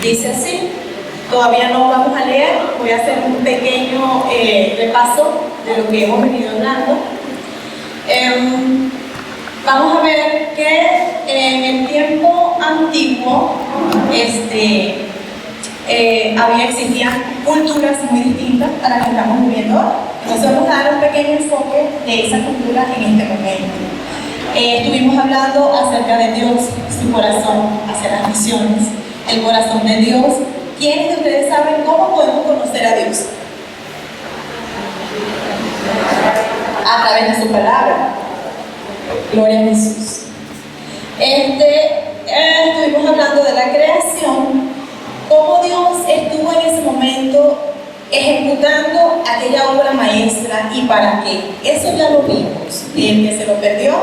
Dice así, todavía no vamos a leer, voy a hacer un pequeño repaso de lo que hemos venido hablando. Vamos a ver que en el tiempo antiguo existían culturas muy distintas a las que estamos viviendo ahora. Entonces vamos a dar un pequeño enfoque de esa cultura en este momento. Estuvimos hablando acerca de Dios, su corazón hacia las misiones, el corazón de Dios. ¿Quiénes de ustedes saben cómo podemos conocer a Dios? A través de su palabra. Gloria a Jesús. Estuvimos hablando de la creación, cómo Dios estuvo en ese momento ejecutando aquella obra maestra y para qué. Eso ya lo vimos. Y el que se lo perdió,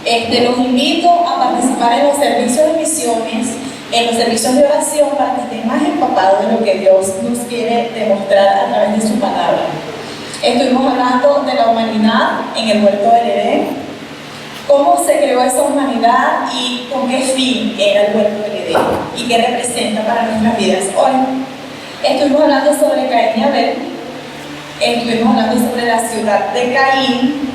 los invito a participar en los servicios de misiones, en los servicios de oración, para que estén más empapados de lo que Dios nos quiere demostrar a través de su palabra. Estuvimos hablando de la humanidad en el huerto del Edén, cómo se creó esa humanidad y con qué fin era el huerto del Edén y qué representa para nuestras vidas hoy. Estuvimos hablando sobre Caín y Abel, estuvimos hablando sobre la ciudad de Caín,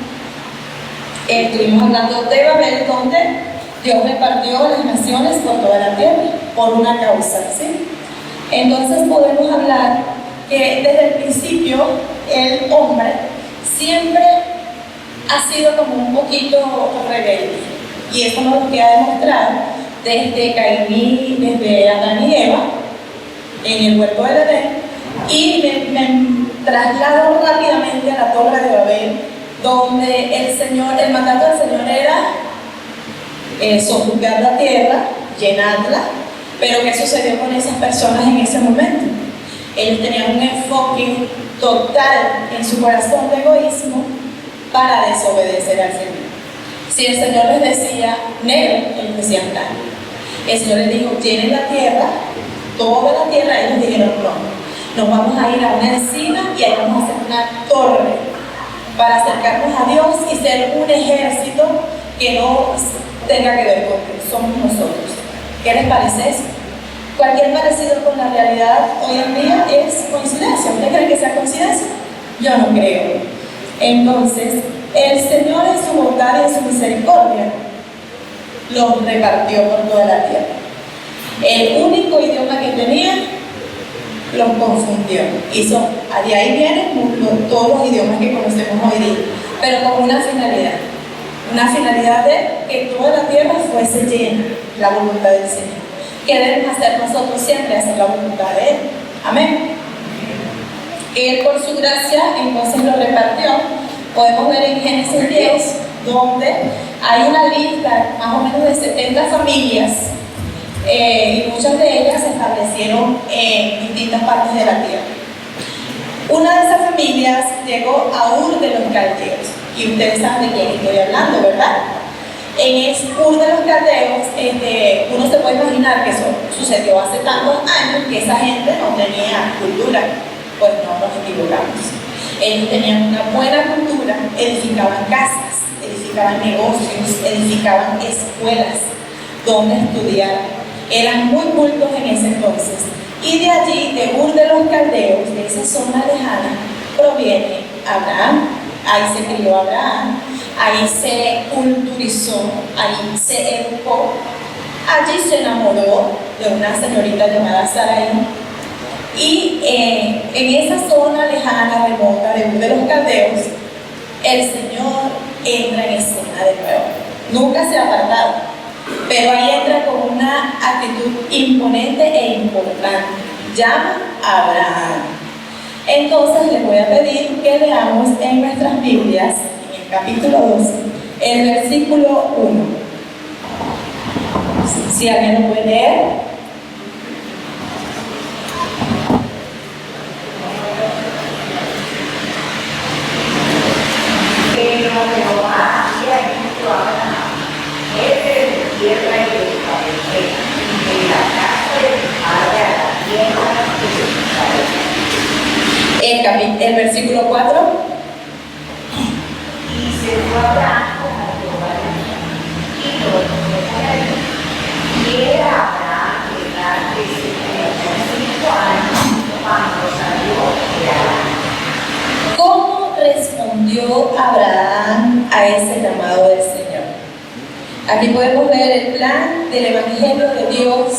estuvimos hablando de Babel, donde Dios repartió las naciones por toda la tierra, por una causa, ¿sí? Entonces podemos hablar que desde el principio el hombre siempre ha sido como un poquito rebelde, y eso nos lo queda demostrar desde Caín, desde Adán y Eva, en el huerto del Edén, y me traslado rápidamente a la Torre de Babel, donde el mandato del Señor era sojuzgar la tierra, llenarla. Pero ¿qué sucedió con esas personas en ese momento? Ellos tenían un enfoque total en su corazón de egoísmo para desobedecer al Señor. Si el Señor les decía negro, ellos decían blanco. El Señor les dijo, llenen la tierra, toda la tierra. Ellos dijeron, no, nos vamos a ir a una encina y ahí vamos a hacer una torre para acercarnos a Dios y ser un ejército que no tenga que ver con Dios, somos nosotros. ¿Qué les parece eso? Cualquier parecido con la realidad hoy en día es coincidencia. ¿Usted cree que sea coincidencia? Yo no creo. Entonces, el Señor en su bondad y en su misericordia los repartió por toda la tierra. El único idioma que tenían los confundió. De ahí vienen todos los idiomas que conocemos hoy día, pero con una finalidad de que toda la tierra fuese llena, la voluntad del Señor. ¿Qué debemos hacer nosotros siempre? Hacer la voluntad de Él. Amén. Él por su gracia entonces lo repartió. Podemos ver en Génesis 10, donde hay una lista más o menos de 70 familias, y muchas de ellas se establecieron en distintas partes de la tierra. Una de esas familias llegó a Ur de los Caldeos, y ustedes saben de quién estoy hablando, ¿verdad? En Ur de los Caldeos, uno se puede imaginar que eso sucedió hace tantos años que esa gente no tenía cultura. Pues no nos equivocamos. Ellos tenían una buena cultura, edificaban casas, edificaban negocios, edificaban escuelas donde estudiar. Eran muy cultos en ese entonces. Y de allí, de Ur de los Caldeos, de esa zona lejana, proviene Abraham. Ahí se crió Abraham, ahí se culturizó, ahí se educó, allí se enamoró de una señorita llamada Sarai. Y en esa zona lejana, remota de Ur de los Caldeos, el Señor entra en escena de nuevo. Nunca se ha apartado, pero ahí entra con una actitud imponente e importante. Llama a Abraham. Entonces les voy a pedir que leamos en nuestras Biblias, en el capítulo 12, el versículo 1. Si alguien lo puede leer. Pero Jehová había dicho a Abraham, vete de tierra y de tu parentela, y de la casa de tu padre a la tierra que te mostraré. El versículo 4. Y se fue Abraham como Jehová le dijo, y todo se fue a él. Y era Abraham de grande y respondió Abraham a ese llamado del Señor. Aquí podemos ver el plan del Evangelio de Dios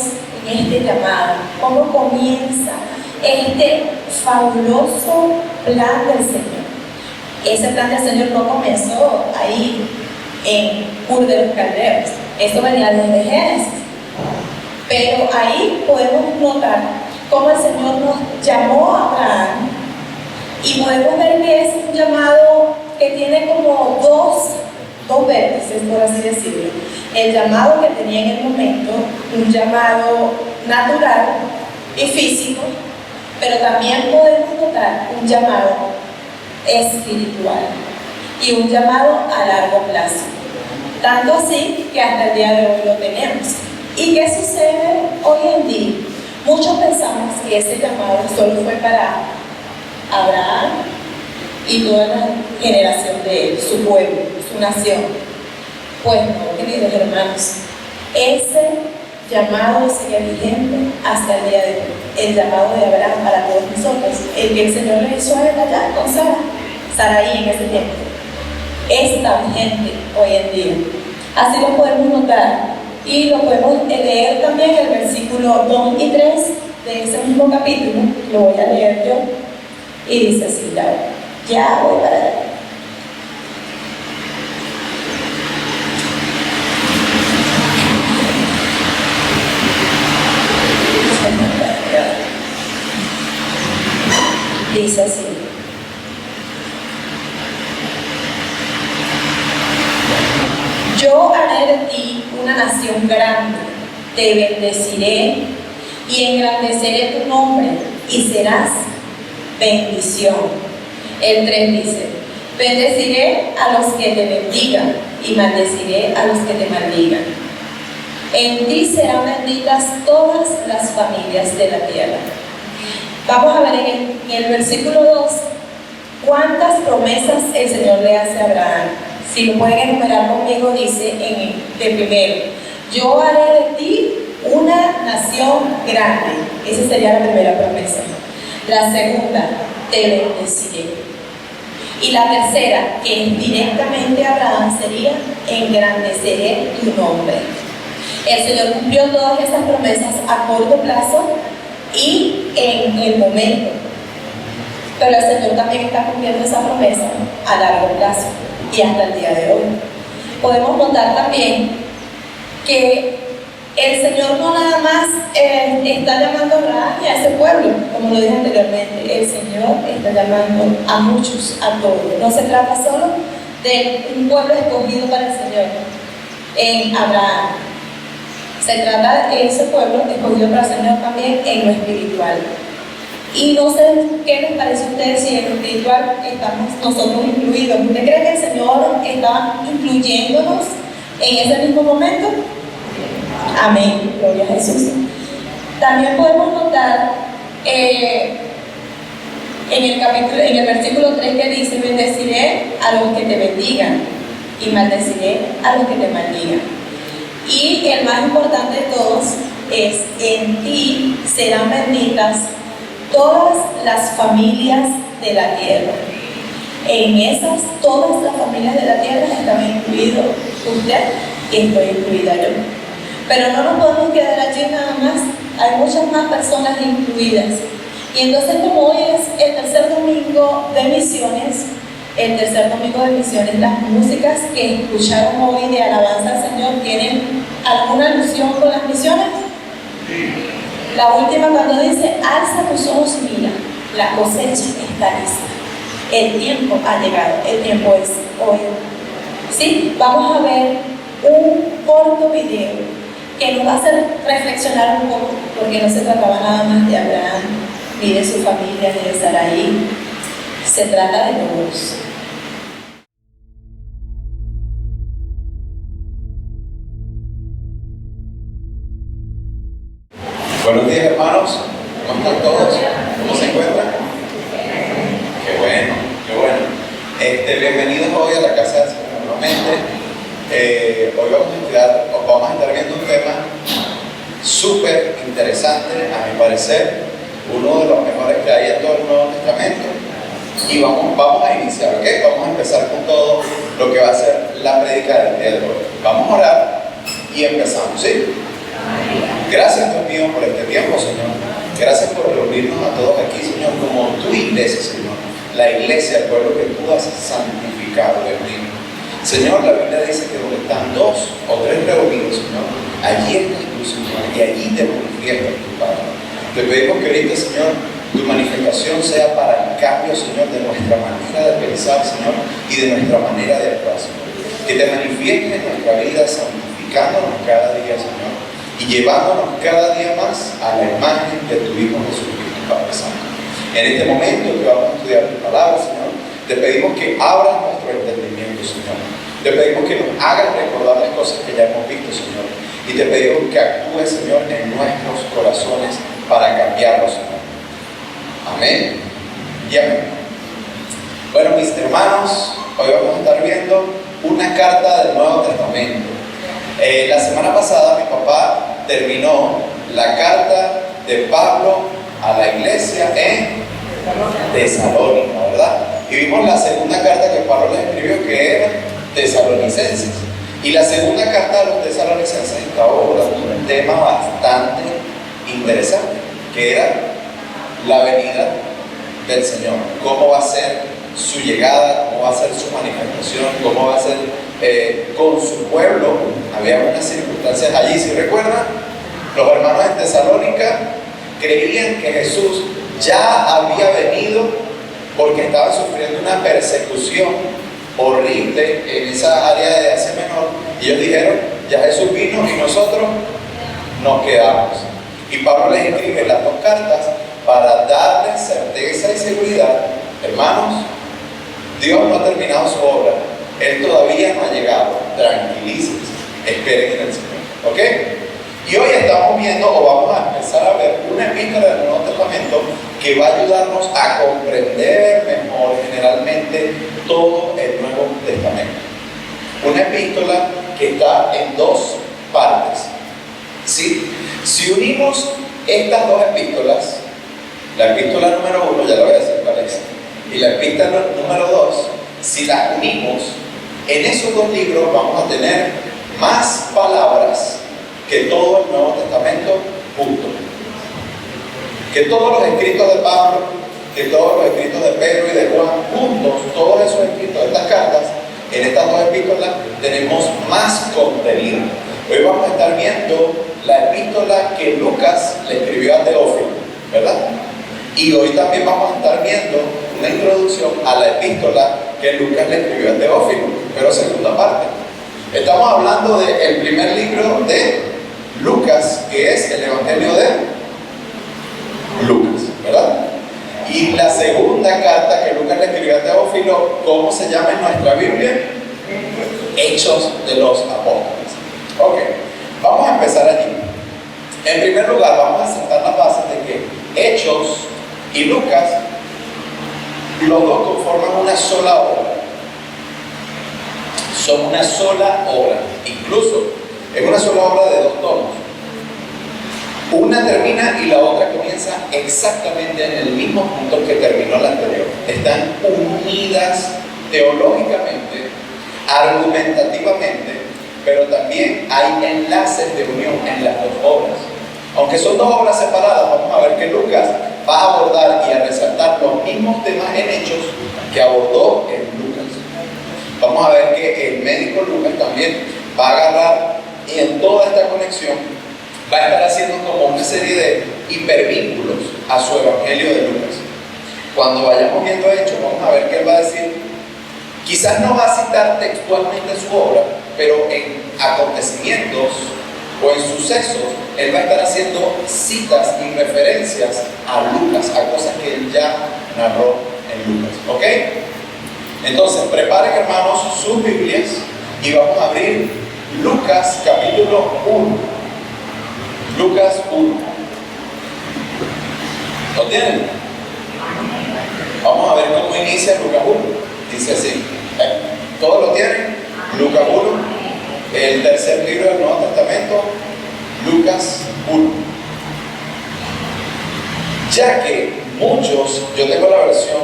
en este llamado. Cómo comienza este fabuloso plan del Señor. Ese plan del Señor no comenzó ahí en Ur de los Caldeos. Eso venía desde Génesis. Pero ahí podemos notar cómo el Señor nos llamó a Abraham y podemos ver que es un llamado que tiene como dos vértices, por así decirlo. El llamado que tenía en el momento, un llamado natural y físico, pero también podemos notar un llamado espiritual y un llamado a largo plazo. Tanto así que hasta el día de hoy lo tenemos. ¿Y qué sucede hoy en día? Muchos pensamos que ese llamado solo fue para Abraham y toda la generación de él, su pueblo, su nación. Pues no, queridos hermanos, ese llamado sigue vigente hasta el día de hoy. El llamado de Abraham para todos nosotros, el que el Señor le hizo a él allá con Saraí en ese tiempo, es tan vigente hoy en día. Así lo podemos notar y lo podemos leer también en el versículo 2 y 3 de ese mismo capítulo. Lo voy a leer yo y dice así: ya voy para allá. Dice así: yo haré de ti una nación grande, te bendeciré y engrandeceré tu nombre y serás bendición. El 3 dice: bendeciré a los que te bendigan y maldeciré a los que te maldigan. En ti serán benditas todas las familias de la tierra. Vamos a ver en el versículo 2 cuántas promesas el Señor le hace a Abraham. Si lo pueden enumerar conmigo, dice de primero: yo haré de ti una nación grande. Esa sería la primera promesa. La segunda: te bendeciré. Y la tercera, que es directamente a Abraham, sería: engrandeceré tu nombre. El Señor cumplió todas esas promesas a corto plazo y en el momento, pero el Señor también está cumpliendo esa promesa a largo plazo y hasta el día de hoy. Podemos notar también que el Señor no nada más está llamando a Abraham y a ese pueblo, como lo dije anteriormente. El Señor está llamando a muchos, a todos. No se trata solo de un pueblo escogido para el Señor en Abraham. Se trata de ese pueblo escogido para el Señor también en lo espiritual. Y no sé qué les parece a ustedes si en lo espiritual estamos nosotros incluidos. ¿Usted cree que el Señor está incluyéndonos en ese mismo momento? Amén, gloria a Jesús. También podemos notar en el versículo 3 que dice: bendeciré a los que te bendigan y maldeciré a los que te maldigan. Y el más importante de todos es: en ti serán benditas todas las familias de la tierra. En esas, todas las familias de la tierra están incluidos usted y estoy incluida yo. Pero no nos podemos quedar allí nada más, hay muchas más personas incluidas. Y entonces, como hoy es el tercer domingo de misiones, las músicas que escucharon hoy de alabanza al Señor, ¿tienen alguna alusión con las misiones? La última, cuando dice: alza tus ojos y mira, la cosecha está lista, el tiempo ha llegado, el tiempo es hoy. ¿Sí? Vamos a ver un corto video que nos va a hacer reflexionar un poco, porque no se trataba nada más de Abraham, ni de su familia, ni de Saraí. Se trata de todos. Buenos días, hermanos. ¿Cómo están todos? ¿Cómo se encuentran? Qué bueno, qué bueno. Bienvenidos hoy a la casa del Señor nuevamente. Hoy vamos a estar viendo un tema súper interesante, a mi parecer, uno de los mejores que hay en todo el Nuevo Testamento, y vamos a iniciar, ¿ok? Vamos a empezar con todo lo que va a ser la prédica del día de hoy. Vamos a orar y empezamos, ¿sí? Gracias, Dios mío, por este tiempo, Señor. Gracias por reunirnos a todos aquí, Señor, como tu iglesia, Señor. La iglesia, el pueblo que tú has santificado, Dios mío. Señor, la Biblia dice que donde están 2 o 3 reunidos, Señor, allí estás tú, Señor, y allí te manifiestas tu Padre. Te pedimos que ahorita, Señor, tu manifestación sea para el cambio, Señor, de nuestra manera de pensar, Señor, y de nuestra manera de actuar, Señor. Que te manifiestes en nuestra vida, santificándonos cada día, Señor, y llevándonos cada día más a la imagen de tu Hijo Jesucristo, Padre Santo. En este momento que vamos a estudiar tu palabra, Señor, te pedimos que abras nuestro entendimiento, Señor. Te pedimos que nos hagas recordar las cosas que ya hemos visto, Señor. Y te pedimos que actúes, Señor, en nuestros corazones para cambiarlos, Señor. Amén y amén. Bueno, mis hermanos, hoy vamos a estar viendo una carta del Nuevo Testamento. La semana pasada mi papá terminó la carta de Pablo a la iglesia en Tesalónica, ¿verdad? Y vimos la segunda carta que Pablo les escribió, que era Tesalonicenses. Y la segunda carta a los tesalonicenses estaba abordando un tema bastante interesante, que era la venida del Señor. Cómo va a ser su llegada, cómo va a ser su manifestación, cómo va a ser con su pueblo. Había unas circunstancias allí, si recuerdan, los hermanos de Tesalónica creían que Jesús ya había venido porque estaban sufriendo una persecución horrible en esa área de Asia Menor, y ellos dijeron, ya Jesús vino y nosotros nos quedamos. Y Pablo les escribe las 2 cartas para darles certeza y seguridad. Hermanos, Dios no ha terminado su obra, Él todavía no ha llegado. Tranquilícense, esperen en el Señor, ¿ok? Y hoy estamos viendo, o vamos a empezar a ver, una epístola del Nuevo Testamento que va a ayudarnos a comprender mejor generalmente todo el Nuevo Testamento. Una epístola que está en 2 partes, ¿sí? Si unimos estas 2 epístolas, la epístola número 1, ya lo voy a decir cuál es, y la epístola número 2, si las unimos, en esos 2 libros vamos a tener más palabras que todo el Nuevo Testamento juntos. Que todos los escritos de Pablo, que todos los escritos de Pedro y de Juan juntos, todos esos escritos de estas cartas, en estas 2 epístolas tenemos más contenido. Hoy vamos a estar viendo la epístola que Lucas le escribió a Teófilo, ¿verdad? Y hoy también vamos a estar viendo una introducción a la epístola que Lucas le escribió a Teófilo, pero segunda parte. Estamos hablando del primer libro de Lucas, que es el Evangelio de Lucas, ¿verdad? Y la segunda carta que Lucas le escribió a Teófilo, ¿cómo se llama en nuestra Biblia? Hechos de los Apóstoles. Ok, vamos a empezar allí. En primer lugar, vamos a sentar las bases de que Hechos y Lucas, los 2 conforman una sola obra. Son una sola obra, incluso es una sola obra de 2 tomos. Una termina y la otra comienza exactamente en el mismo punto que terminó la anterior. Están unidas teológicamente, argumentativamente, pero también hay enlaces de unión en las 2 obras. Aunque son 2 obras separadas, vamos a ver que Lucas va a abordar y a resaltar los mismos temas en Hechos que abordó en Lucas. Vamos a ver que el médico Lucas también va a agarrar y en toda esta conexión va a estar haciendo como una serie de hipervínculos a su Evangelio de Lucas. Cuando vayamos viendo Hechos, vamos a ver que él va a decir, quizás no va a citar textualmente su obra, pero en acontecimientos o en sucesos, él va a estar haciendo citas y referencias a Lucas, a cosas que él ya narró en Lucas, ¿ok? Entonces, preparen, hermanos, sus Biblias y vamos a abrir Lucas capítulo 1. Lucas 1. ¿Lo tienen? Vamos a ver cómo inicia Lucas 1. Dice así. ¿Todos lo tienen? Lucas 1, el tercer libro del Nuevo Testamento, Lucas 1. Ya que muchos, yo tengo la versión,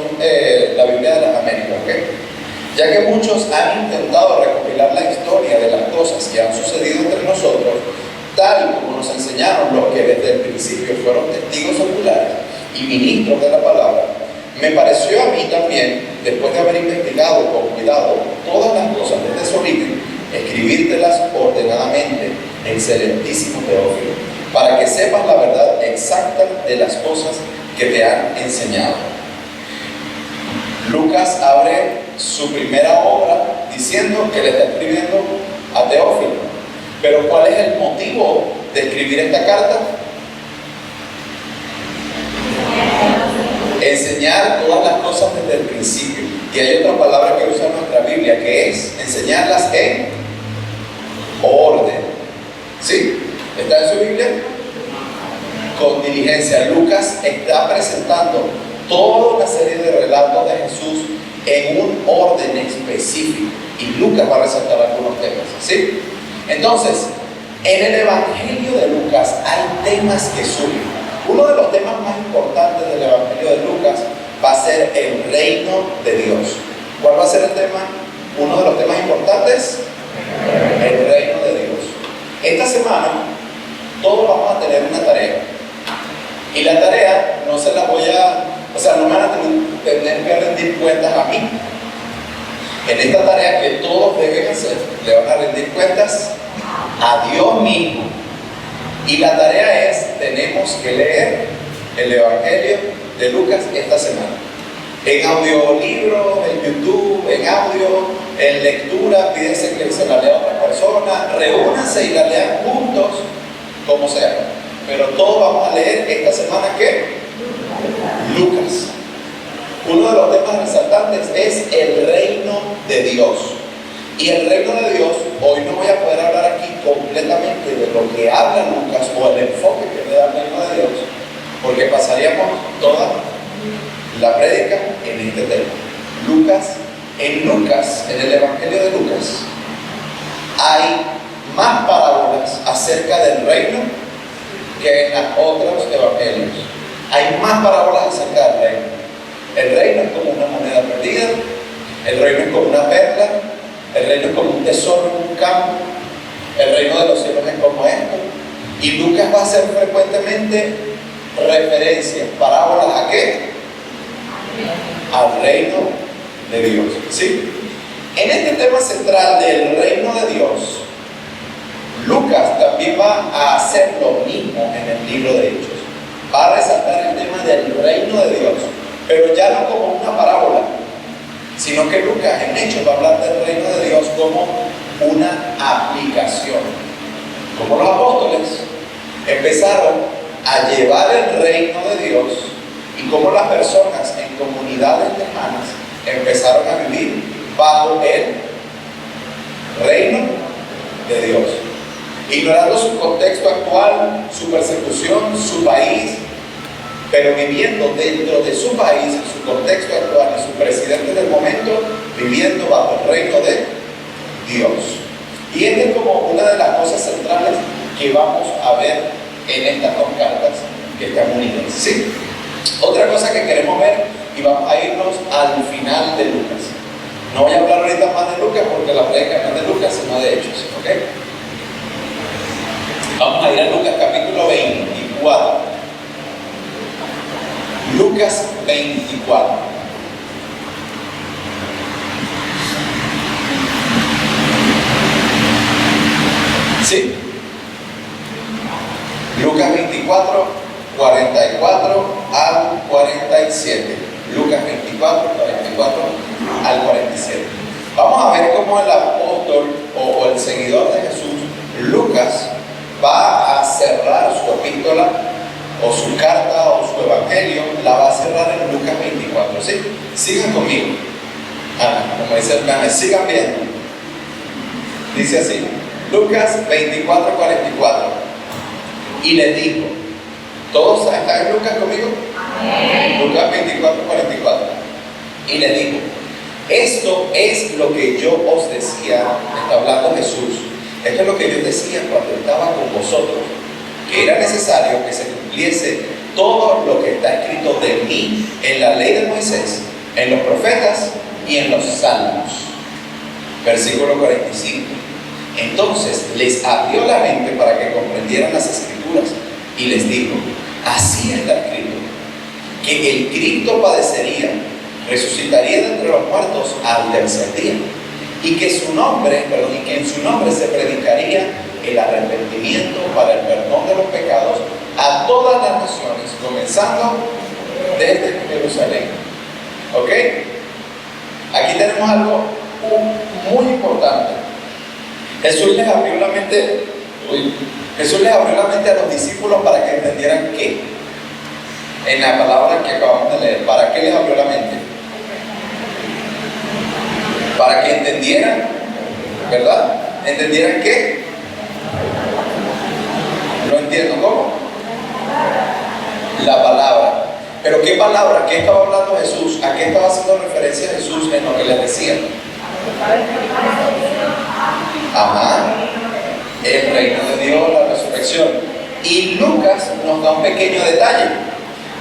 la Biblia de las Américas, ¿ok? Ya que muchos han intentado recopilar la historia de las cosas que han sucedido entre nosotros, tal como nos enseñaron los que desde el principio fueron testigos oculares y ministros de la palabra, me pareció a mí también, después de haber investigado con cuidado todas las cosas desde su origen, escribírtelas ordenadamente, excelentísimo Teófilo, para que sepas la verdad exacta de las cosas que te han enseñado. Lucas abre su primera obra diciendo que le está escribiendo a Teófilo. Pero ¿cuál es el motivo de escribir esta carta? Enseñar todas las cosas desde el principio. Y hay otra palabra que usa nuestra Biblia, que es enseñarlas en orden. ¿Sí? ¿Está en su Biblia? Con diligencia. Lucas está presentando toda una serie de relatos de Jesús en un orden específico. Y Lucas va a resaltar algunos temas. ¿Sí? Entonces, en el Evangelio de Lucas hay temas que surgen. Uno de los temas más importantes del Evangelio de Lucas va a ser el reino de Dios. ¿Cuál va a ser el tema? Uno de los temas importantes, el reino de Dios. Esta semana todos vamos a tener una tarea. Y la tarea no se la voy a, no me van a tener que rendir cuentas a mí. En esta tarea que todos deben hacer, le van a rendir cuentas a Dios mismo. Y la tarea es, tenemos que leer el Evangelio de Lucas esta semana. En audiolibro, en YouTube, en audio, en lectura, pídense que se la lea a otra persona, reúnanse y la lean juntos, como sea. Pero todos vamos a leer esta semana, ¿qué? Lucas. Uno de los temas resaltantes es el reino de Dios. Y el reino de Dios, hoy no voy a poder hablar aquí completamente de lo que habla Lucas o el enfoque que le da el reino de Dios, porque pasaríamos toda la prédica en este tema. En el Evangelio de Lucas, hay más parábolas acerca del reino que en los otros evangelios. Hay más parábolas acerca del reino. El reino es como una moneda perdida, el reino es como una perla, el reino es como un tesoro en un campo, el reino de los cielos es como esto. Y Lucas va a hacer frecuentemente referencias, parábolas ¿a qué? Al reino de Dios. ¿Sí? En este tema central del reino de Dios, Lucas también va a hacer lo mismo en el libro de Hechos. Va a resaltar el tema del reino de Dios, pero ya no como una parábola, sino que Lucas en Hechos va a hablar del reino de Dios como una aplicación. Como los apóstoles empezaron a llevar el reino de Dios y como las personas en comunidades lejanas empezaron a vivir bajo el reino de Dios, ignorando su contexto actual, su persecución, su país, pero viviendo dentro de su país, su contexto actual y su presidente del momento, viviendo bajo el reino de Dios. Y esta es como una de las cosas centrales que vamos a ver en estas dos cartas que están unidas. ¿Sí? Otra cosa que queremos ver, y vamos a irnos al final de Lucas. No voy a hablar ahorita más de Lucas porque la prédica no es de Lucas, sino de Hechos. ¿Ok? Vamos a ir a Lucas capítulo 24. Lucas 24. ¿Sí? Lucas 24, 44 al 47. Lucas 24, 44 al 47. Vamos a ver cómo el apóstol o el seguidor de Jesús, Lucas, va a cerrar su epístola o su carta o su evangelio, la va a cerrar en Lucas 24. ¿Sí? Sigan conmigo. Como dice el meme, sigan viendo. Dice así, Lucas 24, 44. Y les dijo, ¿todos están en Lucas conmigo? Amén. Lucas 24, 44. Y les dijo, esto es lo que yo os decía, está hablando Jesús, esto es lo que yo decía cuando estaba con vosotros, que era necesario que se cumpliese todo lo que está escrito de mí en la ley de Moisés, en los profetas y en los salmos. Versículo 45. Entonces les abrió la mente para que comprendieran las escrituras y les dijo: así está escrito, que el Cristo padecería, resucitaría de entre los muertos al tercer día, y que en su nombre se predicaría el arrepentimiento para el perdón de los pecados a todas las naciones, comenzando desde Jerusalén. ¿Ok? Aquí tenemos algo muy importante. Jesús les abrió la mente a los discípulos para que entendieran qué. En la palabra que acabamos de leer, ¿para qué les abrió la mente? Para que entendieran, ¿verdad? ¿Entendieran qué? No entiendo, ¿cómo? La palabra. ¿Pero qué palabra? ¿Qué estaba hablando Jesús? ¿A qué estaba haciendo referencia Jesús en lo que les decía? Ajá. El reino de Dios, la resurrección. Y Lucas nos da un pequeño detalle,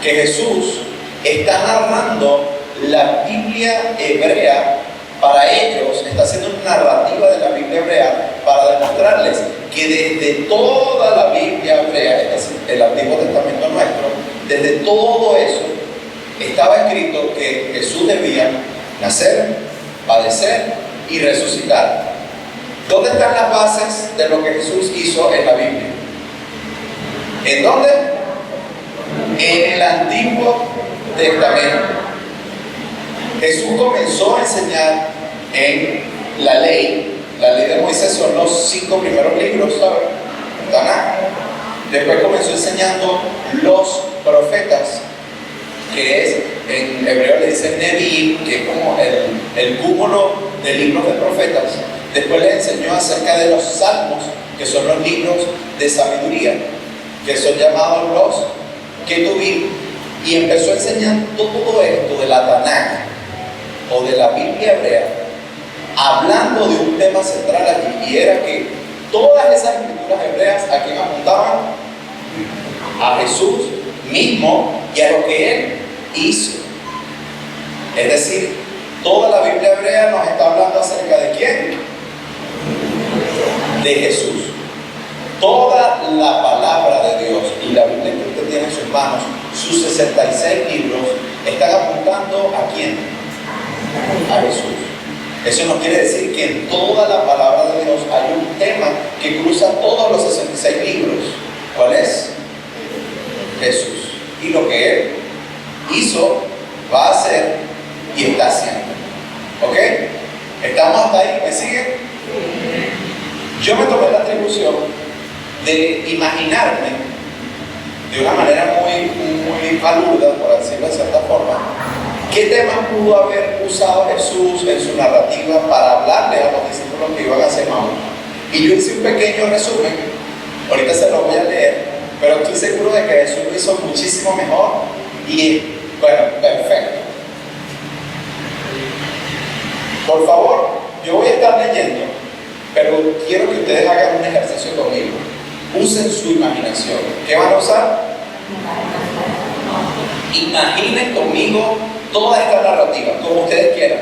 que Jesús está narrando la Biblia hebrea para ellos, está haciendo una narrativa de la Biblia hebrea para demostrarles que desde toda la Biblia hebrea, es decir, el Antiguo Testamento nuestro, desde todo eso estaba escrito que Jesús debía nacer, padecer y resucitar. ¿Dónde están las bases de lo que Jesús hizo en la Biblia? ¿En dónde? En el Antiguo Testamento. Jesús comenzó a enseñar en la ley de Moisés, son los 5 primeros libros, ¿saben? Tanakh. Después comenzó enseñando los profetas, que es, en hebreo le dicen Nevi'im, que es como el cúmulo de libros de profetas. Después le enseñó acerca de los salmos, que son los libros de sabiduría, que son llamados los Ketuvim, y empezó a enseñar todo esto de la Tanakh o de la Biblia hebrea, hablando de un tema central allí, y era que todas esas escrituras hebreas a quien apuntaban: a Jesús mismo y a lo que Él hizo. Es decir, toda la Biblia hebrea nos está hablando acerca de ¿quién? De Jesús. Toda la palabra de Dios y la Biblia que usted tiene en sus manos, sus 66 libros, están apuntando ¿a quién? A Jesús. Eso no quiere decir que en toda la palabra de Dios hay un tema que cruza todos los 66 libros. ¿Cuál es? Jesús. Y lo que Él hizo, va a hacer y está haciendo. ¿Ok? ¿Estamos hasta ahí? ¿Me siguen? Yo me tomé la atribución de imaginarme de una manera muy paluda, por decirlo de cierta forma, qué temas pudo haber usado Jesús en su narrativa para hablarle a los discípulos que iban a Emaús. Y yo hice un pequeño resumen, ahorita se lo voy a leer, pero estoy seguro de que Jesús lo hizo muchísimo mejor y, bueno, perfecto. Por favor, yo voy a estar leyendo, pero quiero que ustedes hagan un ejercicio conmigo. Usen su imaginación. ¿Qué van a usar? Imaginen conmigo toda esta narrativa, como ustedes quieran.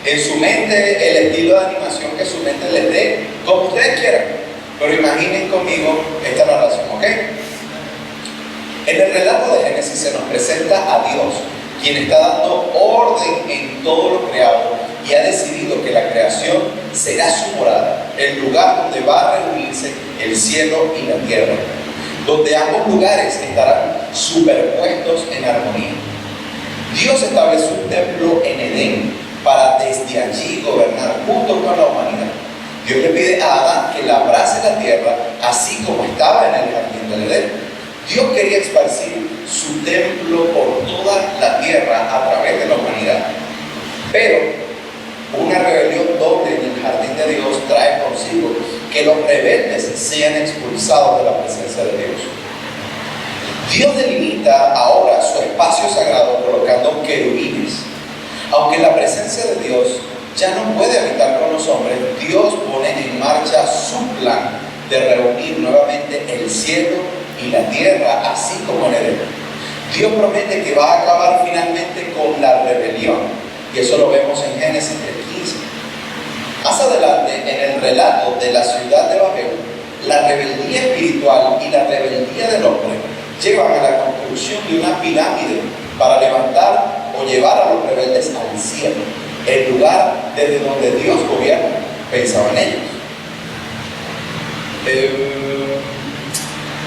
En su mente, el estilo de animación que su mente les dé, como ustedes quieran. Pero imaginen conmigo esta narración, ¿ok? En el relato de Génesis se nos presenta a Dios, quien está dando orden en todo lo creado y ha decidido que la creación será su morada, el lugar donde va a reunirse el cielo y la tierra, donde ambos lugares estarán superpuestos en armonía. Dios estableció un templo en Edén para desde allí gobernar junto con la humanidad. Dios le pide a Adán que labrase la tierra así como estaba en el jardín del Edén. Dios quería esparcir su templo por toda la tierra a través de la humanidad. Pero una rebelión doble en el jardín de Dios trae consigo que los rebeldes sean expulsados de la presencia de Dios. Dios delimita ahora su espacio sagrado colocando querubines. Aunque la presencia de Dios ya no puede habitar con los hombres, Dios pone en marcha su plan de reunir nuevamente el cielo y la tierra, así como en Edén. Dios promete que va a acabar finalmente con la rebelión, y eso lo vemos en Génesis 3:15. Más adelante, en el relato de la ciudad de Babel, la rebeldía espiritual y la rebeldía del hombre llevan a la construcción de una pirámide para levantar o llevar a los rebeldes al cielo, el lugar desde donde Dios gobierna, pensaban ellos.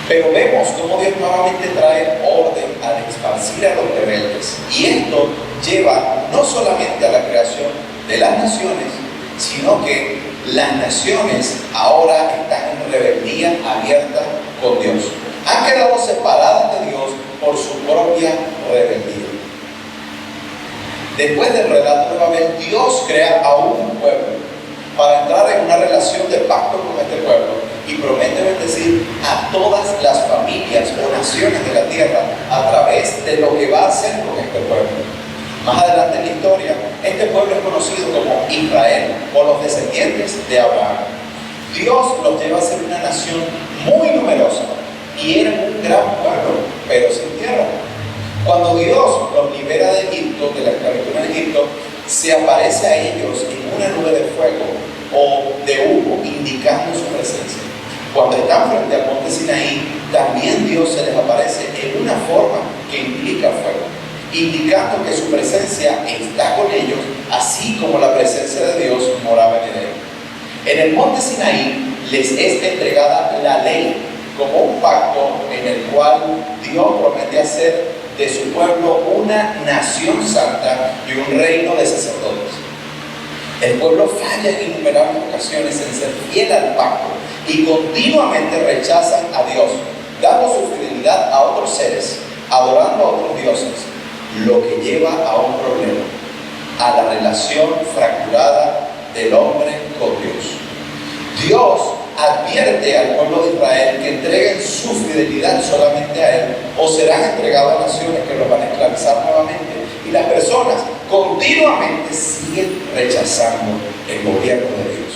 Pero vemos cómo Dios nuevamente trae orden al esparcir a los rebeldes, y esto lleva no solamente a la creación de las naciones, sino que las naciones ahora están en rebeldía abierta con Dios. Han quedado separadas de Dios por su propia rebeldía. Después del relato de Babel, Dios crea a un pueblo para entrar en una relación de pacto con este pueblo y promete bendecir a todas las familias o naciones de la tierra a través de lo que va a hacer con este pueblo. Más adelante en la historia, este pueblo es conocido como Israel o los descendientes de Abraham. Dios los lleva a ser una nación muy numerosa y eran un gran pueblo, pero sin tierra. Cuando Dios los libera de Egipto, de la esclavitud en Egipto, se aparece a ellos en una nube de fuego o de humo, indicando su presencia. Cuando están frente al monte Sinaí, también Dios se les aparece en una forma que implica fuego, indicando que su presencia está con ellos, así como la presencia de Dios moraba en ellos. En el monte Sinaí les es entregada la ley como un pacto en el cual Dios promete hacer de su pueblo una nación santa y un reino de sacerdotes. El pueblo falla en innumerables ocasiones en ser fiel al pacto y continuamente rechazan a Dios, dando su fidelidad a otros seres, adorando a otros dioses, lo que lleva a un problema, a la relación fracturada del hombre con Dios. Dios advierte al pueblo de Israel que entreguen su fidelidad solamente a Él, o serán entregados a naciones que los van a esclavizar nuevamente. Y las personas continuamente siguen rechazando el gobierno de Dios.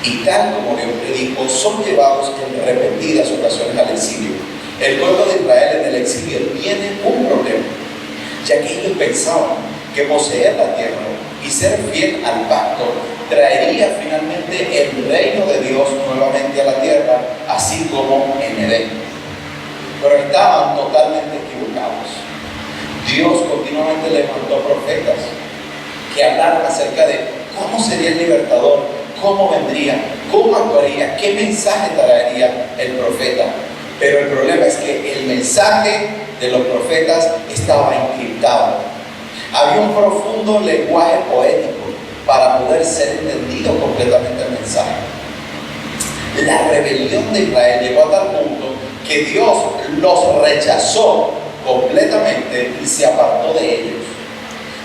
Y tal como Dios predijo, son llevados en repetidas ocasiones al exilio. El pueblo de Israel en el exilio tiene un problema, ya que ellos pensaban que poseer la tierra y ser fiel al pacto traería finalmente el reino de Dios nuevamente a la tierra, así como en Edén. Pero estaban totalmente equivocados. Dios continuamente levantó profetas que hablaron acerca de cómo sería el libertador, cómo vendría, cómo actuaría, qué mensaje traería el profeta. Pero el problema es que el mensaje de los profetas estaba encriptado. Había un profundo lenguaje poético para poder ser entendido completamente el mensaje. La rebelión de Israel llegó a tal punto que Dios los rechazó completamente y se apartó de ellos.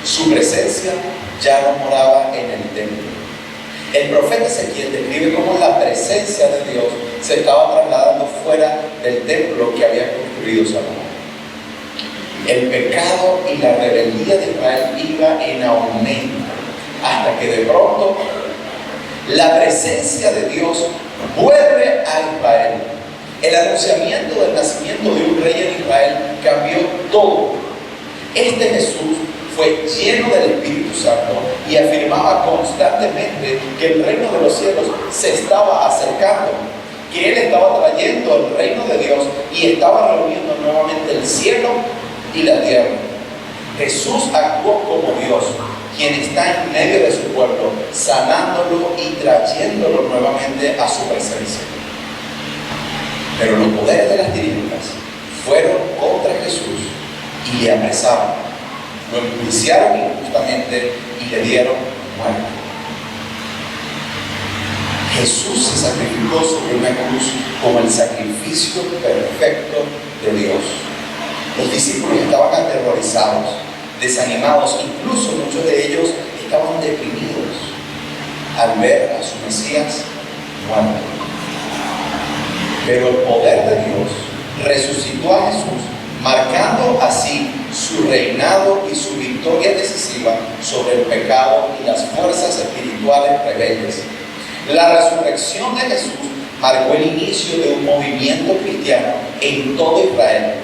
Su presencia ya no moraba en el templo. El profeta Ezequiel describe cómo la presencia de Dios se estaba trasladando fuera del templo que había construido Salomón. El pecado y la rebeldía de Israel iba en aumento, hasta que de pronto la presencia de Dios vuelve a Israel. El anunciamiento del nacimiento de un rey en Israel cambió todo. Este Jesús fue lleno del Espíritu Santo y afirmaba constantemente que el reino de los cielos se estaba acercando, que Él estaba trayendo el reino de Dios y estaba reuniendo nuevamente el cielo y la tierra. Jesús actuó como Dios, quien está en medio de su pueblo, sanándolo y trayéndolo nuevamente a su presencia. Pero los poderes de las tinieblas fueron contra Jesús y le apresaron, lo enjuiciaron injustamente y le dieron muerte. Jesús se sacrificó sobre una cruz como el sacrificio perfecto de Dios. Los discípulos estaban aterrorizados, desanimados, incluso muchos de ellos estaban deprimidos al ver a su Mesías muerto. Pero el poder de Dios resucitó a Jesús, marcando así su reinado y su victoria decisiva sobre el pecado y las fuerzas espirituales rebeldes. La resurrección de Jesús marcó el inicio de un movimiento cristiano en todo Israel.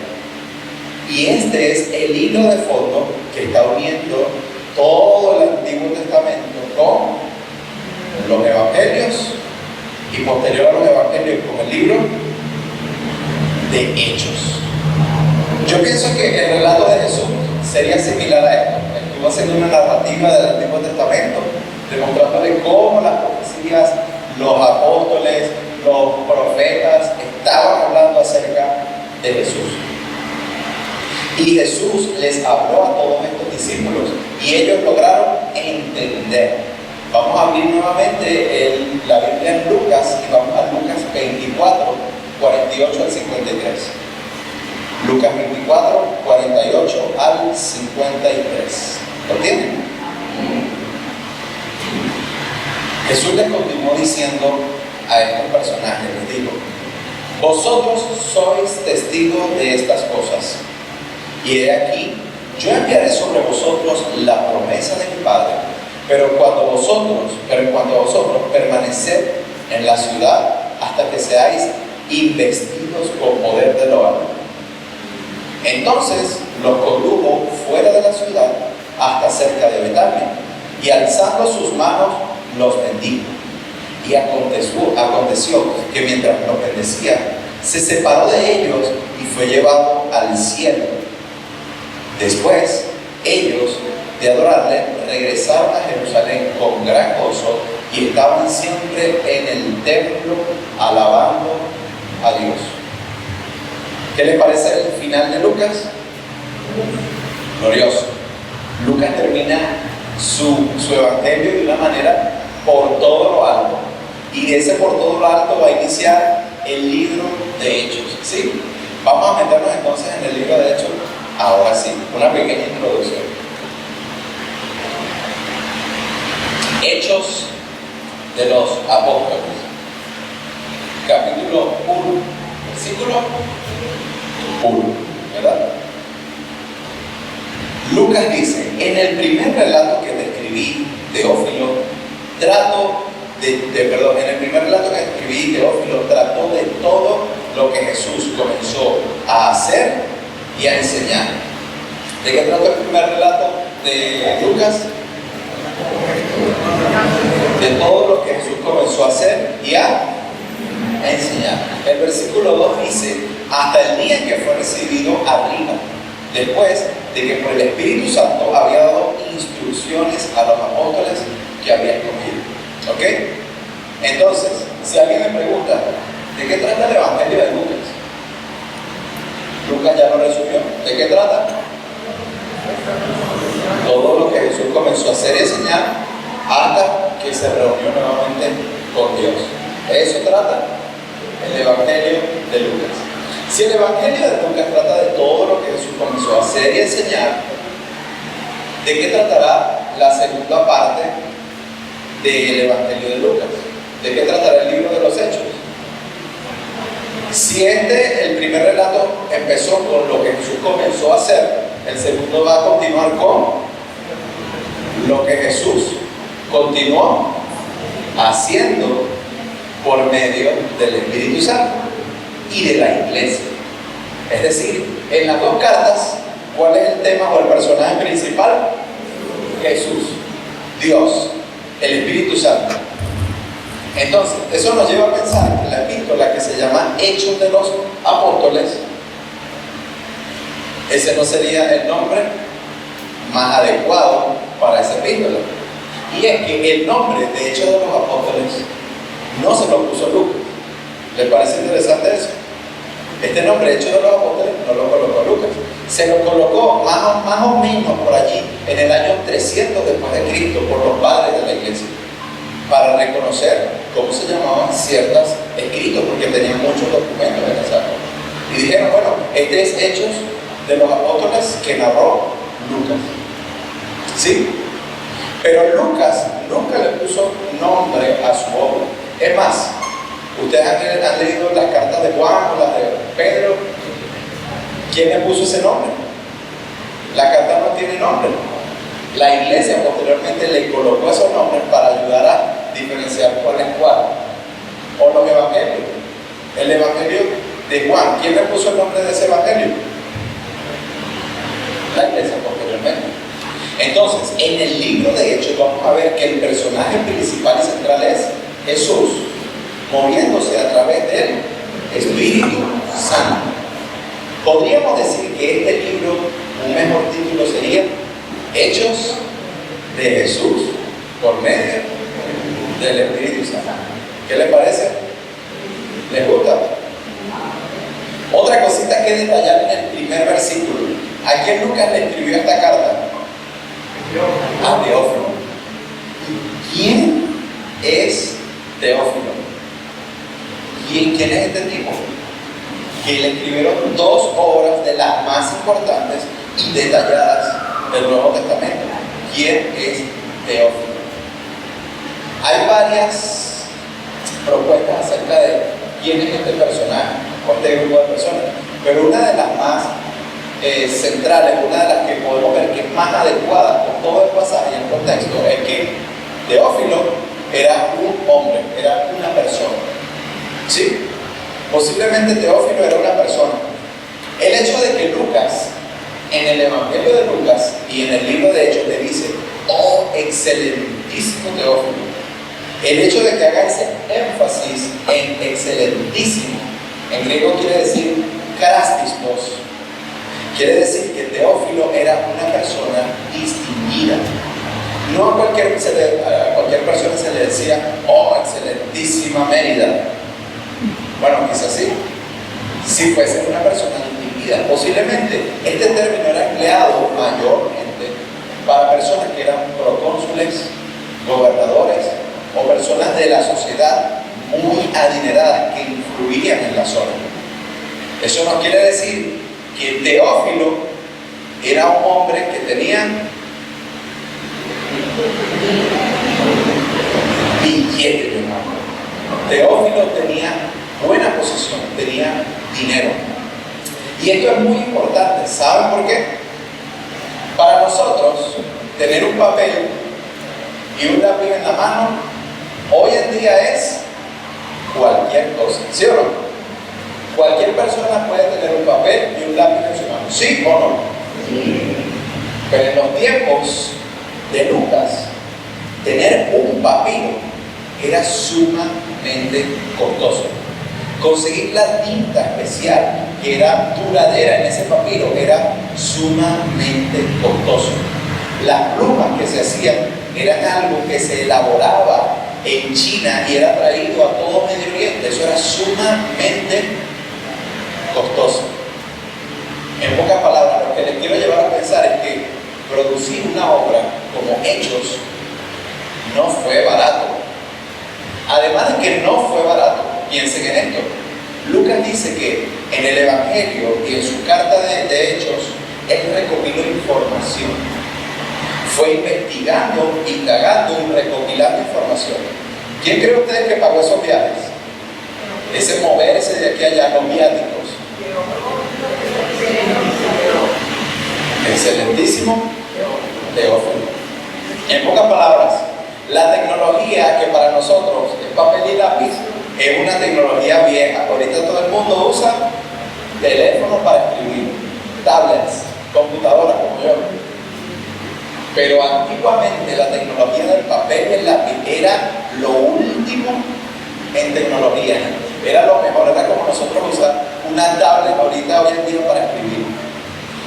Y este es el hilo de fondo que está uniendo todo el Antiguo Testamento con los evangelios y posterior a los evangelios con el libro de Hechos. Yo pienso que el relato de Jesús sería similar a esto. Estuvo haciendo una narrativa del Antiguo Testamento, demostrándole cómo las profecías, los apóstoles, los profetas estaban hablando acerca de Jesús. Y Jesús les habló a todos estos discípulos y ellos lograron entender. Vamos a abrir nuevamente la Biblia en Lucas y vamos a Lucas 24, 48 al 53. Lucas 24, 48 al 53. ¿Lo tienen? Jesús les continuó diciendo a estos personajes, les dijo: vosotros sois testigos de estas cosas. Y he aquí, yo enviaré sobre vosotros la promesa de mi Padre, pero en cuanto a vosotros permaneced en la ciudad hasta que seáis investidos con poder de lo alto. Entonces los condujo fuera de la ciudad hasta cerca de Betania, y alzando sus manos los bendijo. Y aconteció que mientras los bendecía, se separó de ellos y fue llevado al cielo. Después, ellos, de adorarle, regresaron a Jerusalén con gran gozo y estaban siempre en el templo alabando a Dios. ¿Qué les parece el final de Lucas? Glorioso. Lucas termina su evangelio de una manera por todo lo alto. Y de ese por todo lo alto va a iniciar el libro de Hechos. ¿Sí? Vamos a meternos entonces en el libro de Hechos. Ahora sí, una pequeña introducción. Hechos de los Apóstoles, capítulo 1, versículo 1, ¿verdad? Lucas dice: en el primer relato que te escribí, Teófilo, trató de todo lo que Jesús comenzó a hacer y a enseñar. ¿De qué trata el primer relato de Lucas? De todo lo que Jesús comenzó a hacer y a enseñar. El versículo 2 dice: hasta el día en que fue recibido arriba, después de que por el Espíritu Santo había dado instrucciones a los apóstoles que había escogido. ¿Ok? Entonces, si alguien me pregunta, ¿de qué trata el Evangelio de Lucas? Lucas ya lo resumió. ¿De qué trata? Todo lo que Jesús comenzó a hacer y enseñar hasta que se reunió nuevamente con Dios. De eso trata el Evangelio de Lucas. Si el Evangelio de Lucas trata de todo lo que Jesús comenzó a hacer y enseñar, ¿de qué tratará la segunda parte del Evangelio de Lucas? ¿De qué tratará el libro de los Hechos? Si el primer relato empezó con lo que Jesús comenzó a hacer, el segundo va a continuar con lo que Jesús continuó haciendo por medio del Espíritu Santo y de la iglesia. Es decir, en las dos cartas, ¿cuál es el tema o el personaje principal? Jesús, Dios, el Espíritu Santo. Entonces, eso nos lleva a pensar que la epístola que se llama Hechos de los Apóstoles, ese no sería el nombre más adecuado para esa epístola. Y es que el nombre de Hechos de los Apóstoles no se lo puso Lucas. ¿Les parece interesante eso? Este nombre, Hechos de los Apóstoles, no lo colocó Lucas. Se lo colocó más o menos por allí, en el año 300 después de Cristo, por los padres de la iglesia, para reconocer cómo se llamaban ciertos escritos, porque tenían muchos documentos en esa época. Y dijeron, bueno, este es Hechos de los Apóstoles que narró Lucas. ¿Sí? Pero Lucas nunca le puso nombre a su obra. Es más, ustedes han leído las cartas de Juan o las de Pedro. ¿Quién le puso ese nombre? La carta no tiene nombre. La iglesia posteriormente le colocó esos nombres para ayudar a diferenciar cuál es cuál. O los evangelios. El evangelio de Juan, ¿quién le puso el nombre de ese evangelio? la iglesia posteriormente. Entonces, en el libro de Hechos vamos a ver que el personaje principal y central es Jesús, moviéndose a través del Espíritu Santo. Podríamos decir que este libro, un mejor título sería Hechos de Jesús por medio del Espíritu Santo. ¿Qué les parece? ¿Les gusta? Otra cosita que detallar en el primer versículo. ¿A quién Lucas le escribió esta carta? A Teófilo. ¿Quién es Teófilo? ¿Quién es este tipo? Que le escribieron 2 obras de las más importantes y detalladas del Nuevo Testamento. ¿Quién es Teófilo? Hay varias propuestas acerca de quién es este personaje o este grupo de personas, pero una de las más centrales, una de las que podemos ver que es más adecuada con todo el pasaje y el contexto, es que Teófilo era un hombre, era una persona. ¿Sí? Posiblemente Teófilo era una persona. El hecho de que Lucas, en el Evangelio de Lucas y en el libro de Hechos, le dice: oh excelentísimo Teófilo, el hecho de que haga ese énfasis en excelentísimo, en griego quiere decir karastismos, quiere decir que Teófilo era una persona distinguida. No a cualquier persona se le decía: oh excelentísima Mérida. Bueno, quizás sí, si fuese una persona distinguida. Posiblemente este término era empleado mayormente para personas que eran procónsules, gobernadores o personas de la sociedad muy adineradas que influían en la zona. Eso no quiere decir que Teófilo era un hombre que tenía billete, hermano. Teófilo tenía buena posición, tenía dinero. Y esto es muy importante. ¿Saben por qué? Para nosotros, tener un papel y un lápiz en la mano hoy en día es cualquier cosa, ¿sí o no? Cualquier persona puede tener un papel y un lápiz en su mano, ¿sí o no? Sí. Pero en los tiempos de Lucas, tener un papiro era sumamente costoso. Conseguir la tinta especial que era duradera en ese papiro era sumamente costoso. Las plumas que se hacían eran algo que se elaboraba en China y era traído a todo Medio Oriente. Eso era sumamente costoso. En pocas palabras, lo que les quiero llevar a pensar es que producir una obra como Hechos no fue barato. Además de que no fue barato, piensen en esto. Lucas dice que en el Evangelio y en su carta de Hechos, él recopiló información. Fue investigando, indagando y recopilando información. ¿Quién cree ustedes que pagó esos viajes? Ese moverse de aquí a allá, los viáticos. Excelentísimo Teófilo. En pocas palabras, la tecnología que para nosotros es papel y lápiz es una tecnología vieja. Ahorita todo el mundo usa teléfonos para escribir, tablets, computadoras como yo. Pero antiguamente la tecnología del papel y el lápiz era lo último en tecnología. Era lo mejor, era como nosotros usar una tablet ahorita hoy en día para escribir.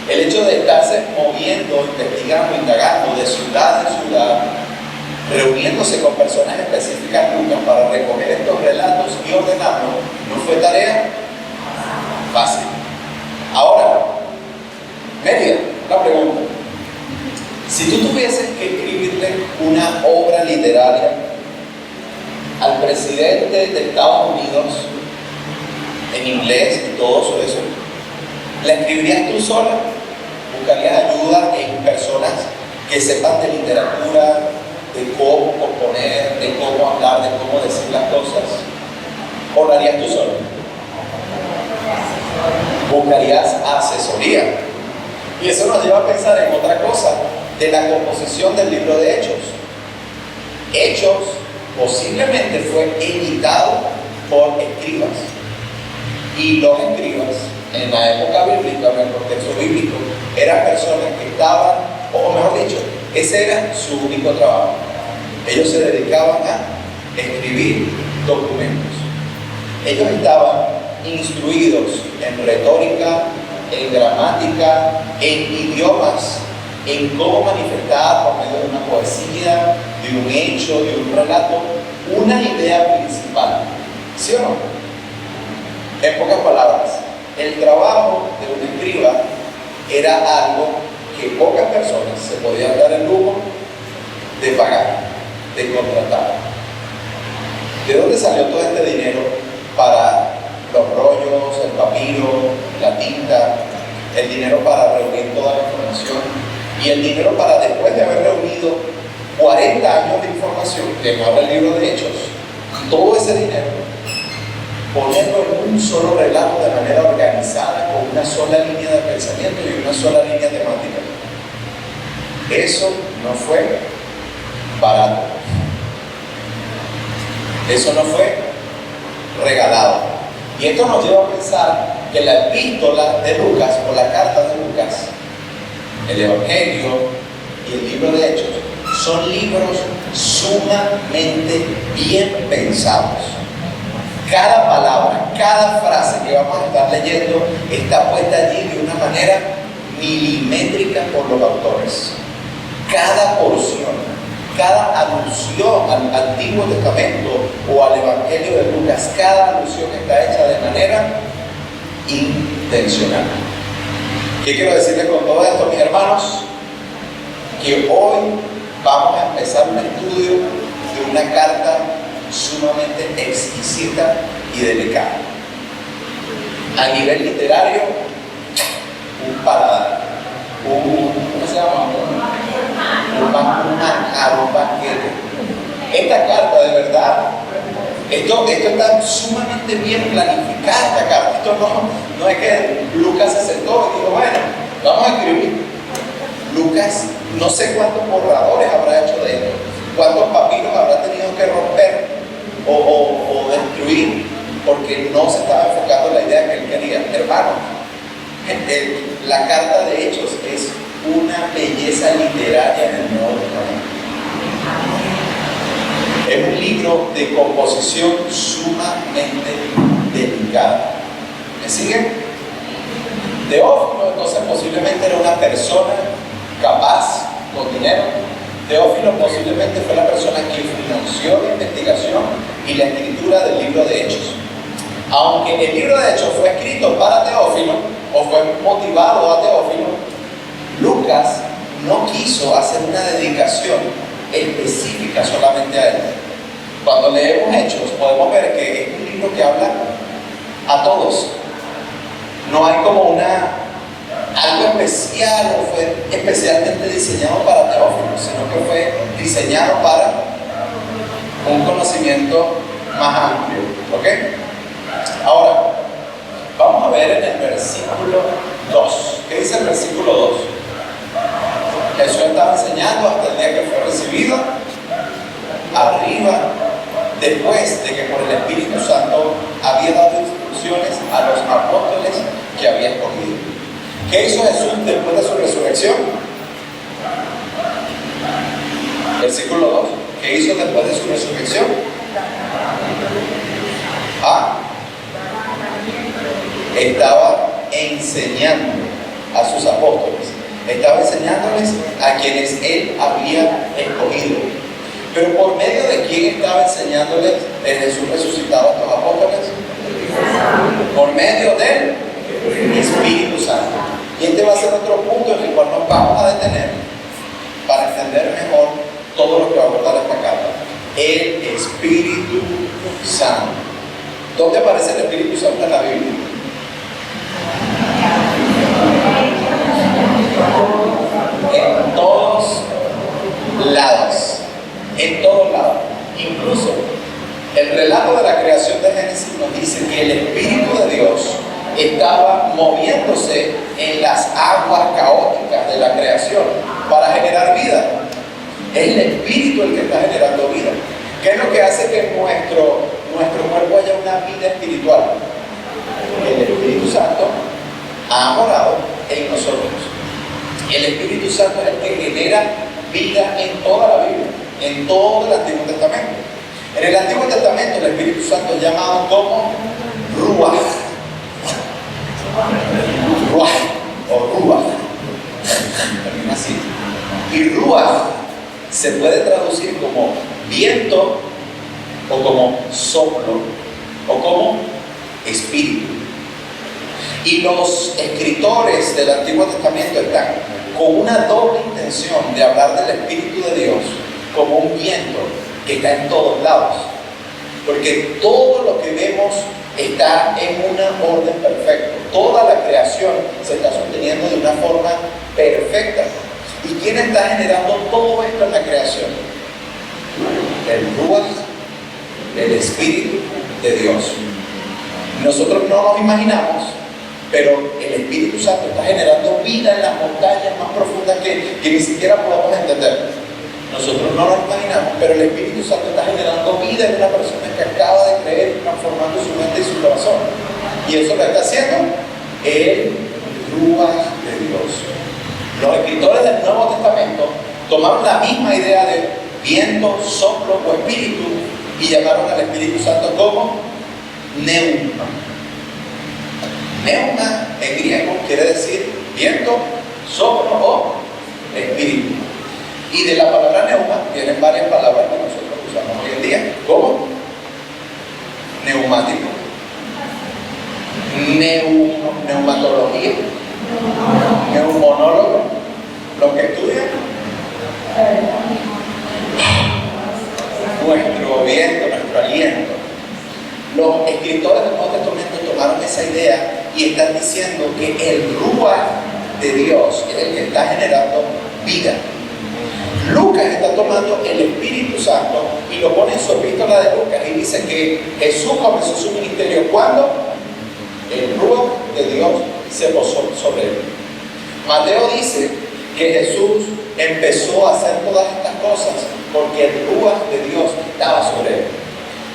El hecho de estarse moviendo, investigando, indagando de ciudad en ciudad, reuniéndose con personas específicas Lucas para recoger estos relatos y ordenarlos, no fue tarea fácil. Ahora, Mérida, una pregunta. Si tú tuvieses que escribirle una obra literaria al presidente de Estados Unidos en inglés y todo eso, ¿la escribirías tú sola? ¿Buscarías ayuda en personas que sepan de literatura, de cómo componer, de cómo hablar, de cómo decir las cosas? ¿O lo harías tú sola? Buscarías asesoría. Y eso nos lleva a pensar en otra cosa, de la composición del libro de Hechos. Hechos posiblemente fue editado por escribas. Y los escribas, en la época bíblica, en el contexto bíblico, eran personas que estaban, o mejor dicho, ese era su único trabajo. Ellos se dedicaban a escribir documentos. Ellos estaban instruidos en retórica, en gramática, en idiomas, en cómo manifestar por medio de una poesía, de un hecho, de un relato, una idea principal. ¿Sí o no? En pocas palabras, el trabajo de un escriba era algo que pocas personas se podían dar el lujo de pagar, de contratar. ¿De dónde salió todo este dinero para los rollos, el papiro, la tinta, el dinero para reunir toda la información y el dinero para, después de haber reunido 40 años de información que habla el libro de Hechos, todo ese dinero, ponerlo en un solo relato de manera organizada, con una sola línea de pensamiento y una sola línea temática? Eso no fue barato. Eso no fue regalado. Y esto nos lleva a pensar que la epístola de Lucas, o la carta de Lucas, el Evangelio y el libro de Hechos, son libros sumamente bien pensados. Cada palabra, cada frase que vamos a estar leyendo está puesta allí de una manera milimétrica por los autores. Cada porción, cada alusión al Antiguo Testamento o al Evangelio de Lucas, cada alusión está hecha de manera intencional. ¿Qué quiero decirles con todo esto, mis hermanos? Que hoy vamos a empezar un estudio de una carta sumamente exquisita y delicada. A nivel literario, un paladar, ¿cómo se llama? Un banquete. Esta carta, de verdad, esto está sumamente bien planificada, esta carta. Esto no es que Lucas se sentó y dijo, bueno, vamos a escribir. Lucas, no sé cuántos borradores habrá hecho de esto, cuántos papiros habrá tenido que romper o destruir, porque no se estaba enfocando en la idea que él quería. Hermano, la carta de Hechos es una belleza literaria en el Nuevo Testamento. Es un libro de composición sumamente delicada. ¿Me siguen? Teófilo, entonces, posiblemente era una persona capaz, con dinero. Teófilo posiblemente fue la persona que financió la investigación y la escritura del libro de Hechos. Aunque el libro de Hechos fue escrito para Teófilo, o fue motivado a Teófilo, Lucas no quiso hacer una dedicación específica solamente a él. Cuando leemos Hechos, podemos ver que es un libro que habla a todos. No hay como algo especial o fue especialmente diseñado para Teófilo, sino que fue diseñado para un conocimiento más amplio. ¿Ok? Ahora, vamos a ver en el versículo 2. ¿Qué dice el versículo 2? Jesús estaba enseñando hasta el día que fue recibido arriba, después de que por el Espíritu Santo había dado instrucciones a los apóstoles que había escogido. ¿Qué hizo Jesús después de su resurrección? Versículo 2. ¿Qué hizo después de su resurrección? Estaba enseñando a sus apóstoles. Estaba enseñándoles a quienes él había escogido. Pero ¿por medio de quién estaba enseñándoles el Jesús resucitado a estos apóstoles? Por medio del Espíritu Santo. Y este va a ser otro punto en el cual nos vamos a detener para entender mejor todo lo que va a abordar esta carta. El Espíritu Santo. ¿Dónde aparece el Espíritu Santo en la Biblia? En todos lados. En todos lados. Incluso el relato de la creación de Génesis nos dice que el Espíritu de Dios estaba moviéndose en las aguas caóticas de la creación para generar vida. Es el Espíritu el que está generando vida. ¿Qué es lo que hace que nuestro cuerpo haya una vida espiritual? El Espíritu Santo ha morado en nosotros. El Espíritu Santo es el que genera vida en toda la Biblia, en todo el Antiguo Testamento. En el Antiguo Testamento el Espíritu Santo es llamado como Ruach. Ruach o Ruach. Termina así. Y Ruach se puede traducir como viento o como soplo o como espíritu. Y los escritores del Antiguo Testamento están con una doble intención de hablar del Espíritu de Dios como un viento que está en todos lados. Porque todo lo que vemos está en una orden perfecta. Toda la creación se está sosteniendo de una forma perfecta. ¿Y quién está generando todo esto en la creación? El Ruach, el Espíritu de Dios. Nosotros no nos imaginamos, pero el Espíritu Santo está generando vida en las montañas más profundas que ni siquiera podemos entender. Nosotros no nos imaginamos, pero el Espíritu Santo está generando vida en una persona que acaba de creer, transformando su mente y su corazón. Y eso lo está haciendo el Ruach de Dios. Los escritores del Nuevo Testamento tomaron la misma idea de viento, soplo o espíritu y llamaron al Espíritu Santo como Neuma. Neuma en griego quiere decir viento, soplo o espíritu. Y de la palabra neuma vienen varias palabras que nosotros usamos hoy en día, como neumático, neumatología, neumonólogo, los que estudian nuestro viento, nuestro aliento. Los escritores del Nuevo Testamento tomaron esa idea y están diciendo que el Ruach de Dios es el que está generando vida. Lucas está tomando el Espíritu Santo y lo pone en su epístola de Lucas y dice que Jesús comenzó su ministerio cuando el Ruach de Dios se posó sobre él. Mateo dice que Jesús empezó a hacer todas estas cosas porque el Ruach de Dios estaba sobre él.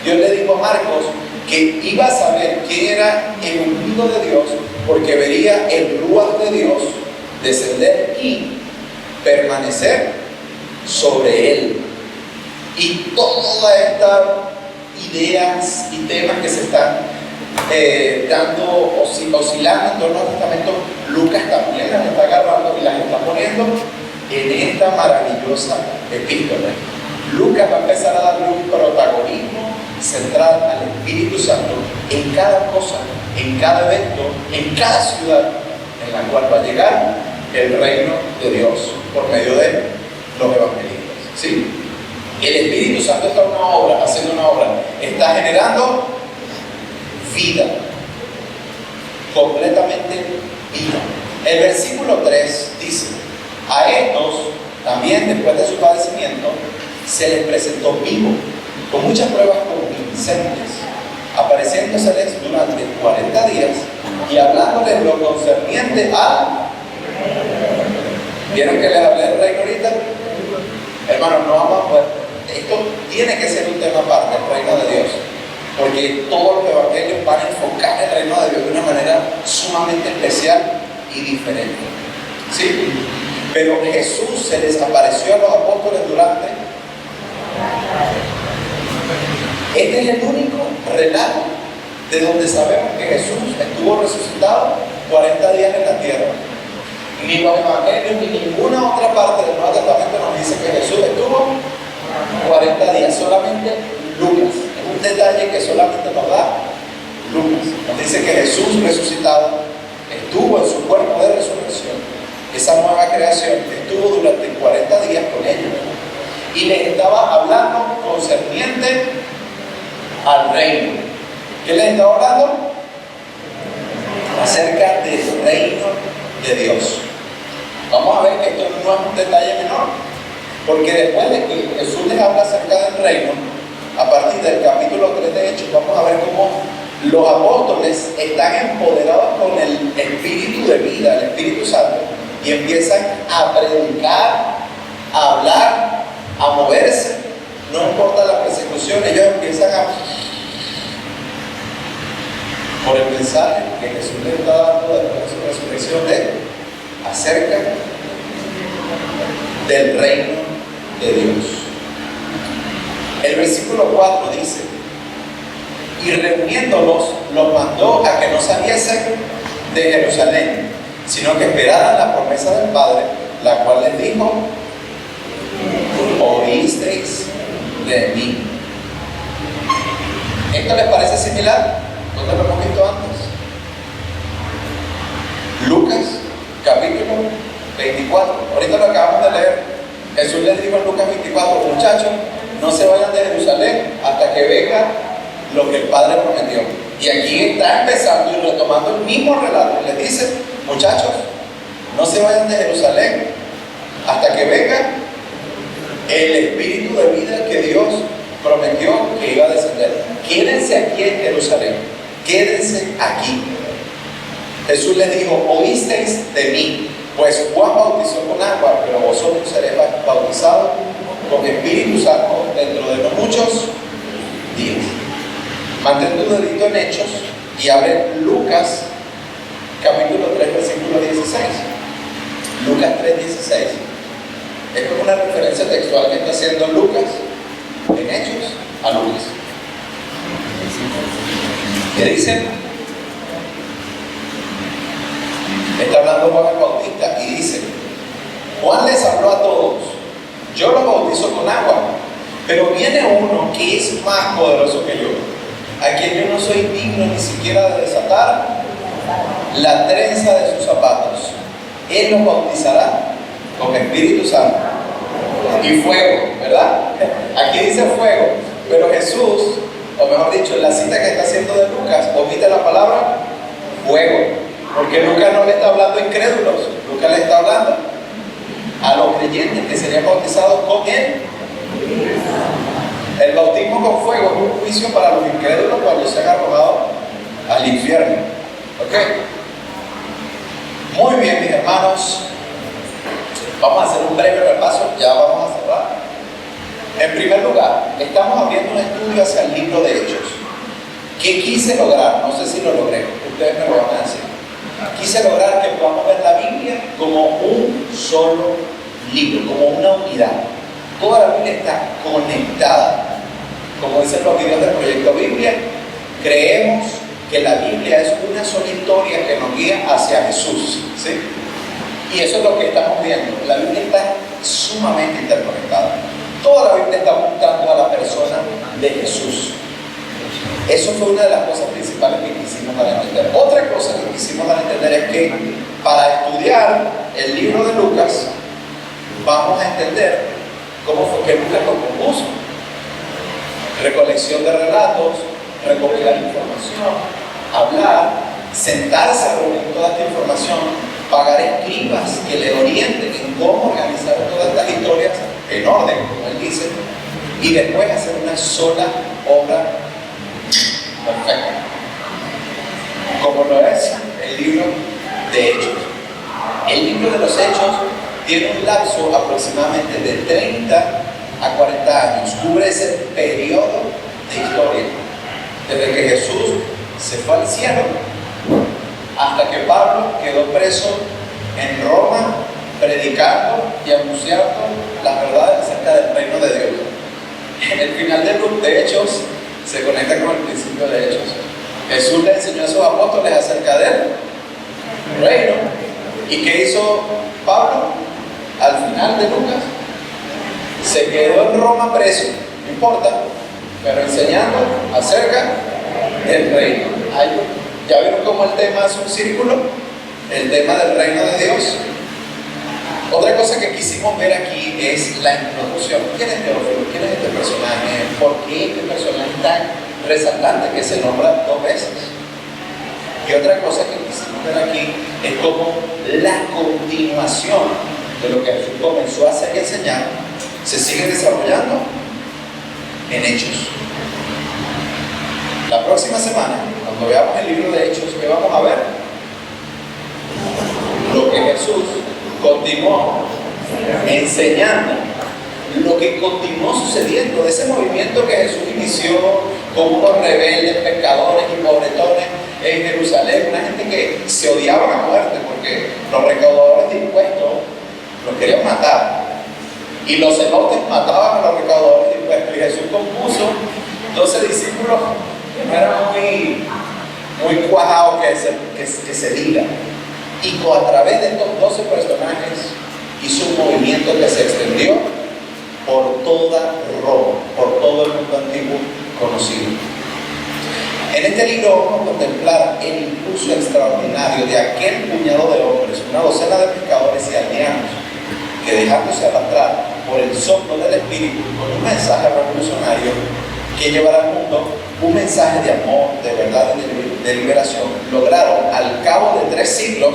Dios le dijo a Marcos que iba a saber quién era el ungido de Dios porque vería el Ruach de Dios descender y permanecer sobre él. Y todas estas ideas y temas que se están oscilando en torno al Testamento, Lucas también las está agarrando y las está poniendo en esta maravillosa epístola. Lucas va a empezar a darle un protagonismo central al Espíritu Santo en cada cosa, en cada evento, en cada ciudad en la cual va a llegar el reino de Dios por medio de los evangelistas. ¿Sí? El Espíritu Santo está haciendo una obra, está generando vida, completamente vida. El versículo 3 dice: a estos también después de su padecimiento se les presentó vivo, con muchas pruebas convincentes, apareciéndoseles durante 40 días y hablándoles lo concerniente a... ¿Vieron que les hablé del reino ahorita? Hermanos, no vamos a poder... Esto tiene que ser un tema aparte, el reino de Dios, porque todos los evangelios van a enfocar el reino de Dios de una manera sumamente especial y diferente. ¿Sí? Pero Jesús se les apareció a los apóstoles durante... Este es el único relato de donde sabemos que Jesús estuvo resucitado 40 días en la tierra. Ni los evangelios ni ninguna otra parte del Nuevo Testamento nos dice que Jesús estuvo 40 días. Solamente Lucas. Es un detalle que solamente nos da Lucas. Nos dice que Jesús resucitado estuvo en su cuerpo de resurrección, esa nueva creación, estuvo durante 40 días con ellos y les estaba hablando concerniente al reino. ¿Qué les estaba hablando? Acerca del reino de Dios. Vamos a ver que esto no es un detalle menor, porque después de que Jesús les habla acerca del reino, a partir del capítulo 3 de Hechos, vamos a ver cómo los apóstoles están empoderados con el Espíritu de vida, el Espíritu Santo, y empiezan a predicar, a hablar, a moverse, no importa la persecución, ellos empiezan a... por el mensaje que Jesús les está dando después de su resurrección acerca del reino de Dios. El versículo 4 dice: y reuniéndolos, los mandó a que no saliesen de Jerusalén, sino que esperaran la promesa del Padre, la cual les dijo: oísteis de mí. ¿Esto les parece similar? ¿Dónde lo hemos visto antes? Lucas, capítulo 24. Ahorita lo acabamos de leer. Jesús les dijo en Lucas 24: muchachos, no se vayan de Jerusalén hasta que venga lo que el Padre prometió. Y aquí está empezando y retomando el mismo relato. Y les dice: muchachos, no se vayan de Jerusalén hasta que venga el Espíritu de vida que Dios prometió que iba a descender. Quédense aquí en Jerusalén, quédense aquí. Jesús les dijo: oísteis de mí, pues Juan bautizó con agua, pero vosotros seréis bautizados con Espíritu Santo dentro de no muchos días. Mantén tu dedito en Hechos y abre Lucas capítulo 3 versículo 16. Lucas 3:16. Esto es una referencia textual que está haciendo Lucas en Hechos a Lucas. ¿Qué dice? Está hablando Juan el Bautista y dice: Juan les habló a todos, yo los bautizo con agua, pero viene uno que es más poderoso que yo, a quien yo no soy digno ni siquiera de desatar la trenza de sus zapatos. Él los bautizará con Espíritu Santo y fuego, ¿verdad? Aquí dice fuego, pero Jesús, o mejor dicho, en la cita que está haciendo de Lucas, omite la palabra fuego, porque Lucas no le está hablando a incrédulos, Lucas le está hablando a los creyentes que serían bautizados con él. El bautismo con fuego es un juicio para los incrédulos cuando sean arrojados al infierno. ¿Ok? Muy bien, mis hermanos. Vamos a hacer un breve repaso, ya vamos a cerrar. En primer lugar, estamos abriendo un estudio hacia el libro de Hechos. ¿Qué quise lograr? No sé si lo logré, ustedes me lo van a decir. Quise lograr que podamos ver la Biblia como un solo libro, como una unidad. Toda la Biblia está conectada. Como dicen los videos del Proyecto Biblia, creemos que la Biblia es una sola historia que nos guía hacia Jesús, ¿sí? Y eso es lo que estamos viendo. La Biblia está sumamente interconectada. Toda la Biblia está apuntando a la persona de Jesús. Eso fue una de las cosas principales que quisimos dar a entender. Otra cosa que quisimos dar a entender es que para estudiar el libro de Lucas, vamos a entender cómo fue que Lucas lo compuso. Recolección de relatos, recopilar información, hablar, sentarse a reunir toda esta información, pagar escribas que le orienten en cómo organizar todas estas historias en orden, como él dice, y después hacer una sola obra perfecta, como lo es el libro de Hechos. El libro de los Hechos tiene un lapso aproximadamente de 30 a 40 años, cubre ese periodo de historia, desde que Jesús se fue al cielo hasta que Pablo quedó preso en Roma, predicando y anunciando las verdades acerca del reino de Dios. En el final de Hechos se conecta con el principio de Hechos. Jesús le enseñó a sus apóstoles acerca del reino. ¿Y qué hizo Pablo? Al final de Lucas se quedó en Roma preso, no importa, pero enseñando acerca del reino. ¿Ya vieron cómo el tema es un círculo? El tema del reino de Dios. Otra cosa que quisimos ver aquí es la introducción. ¿Quién es Teófilo? ¿Quién es este personaje? ¿Por qué este personaje es tan resaltante que se nombra 2 veces? Y otra cosa que quisimos ver aquí es cómo la continuación de lo que Jesús comenzó a hacer y enseñar se sigue desarrollando en Hechos. La próxima semana, cuando veamos el libro de Hechos, ¿qué vamos a ver? Lo que Jesús continuó enseñando, lo que continuó sucediendo, de ese movimiento que Jesús inició con unos rebeldes, pecadores y pobretones en Jerusalén, una gente que se odiaba a muerte porque los recaudadores de impuestos los querían matar. Y los celotes mataban a los recaudadores de impuestos. Y Jesús compuso 12 discípulos que no eran muy cuajados que se diga. Y a través de estos 12 personajes hizo un movimiento que se extendió por toda Roma, por todo el mundo antiguo conocido. En este libro vamos a contemplar el impulso extraordinario de aquel puñado de hombres, una docena de pescadores y aldeanos, que dejándose arrastrar por el soplo del Espíritu con un mensaje revolucionario que llevará al mundo un mensaje de amor, de verdad y de liberación, lograron al cabo de 3 siglos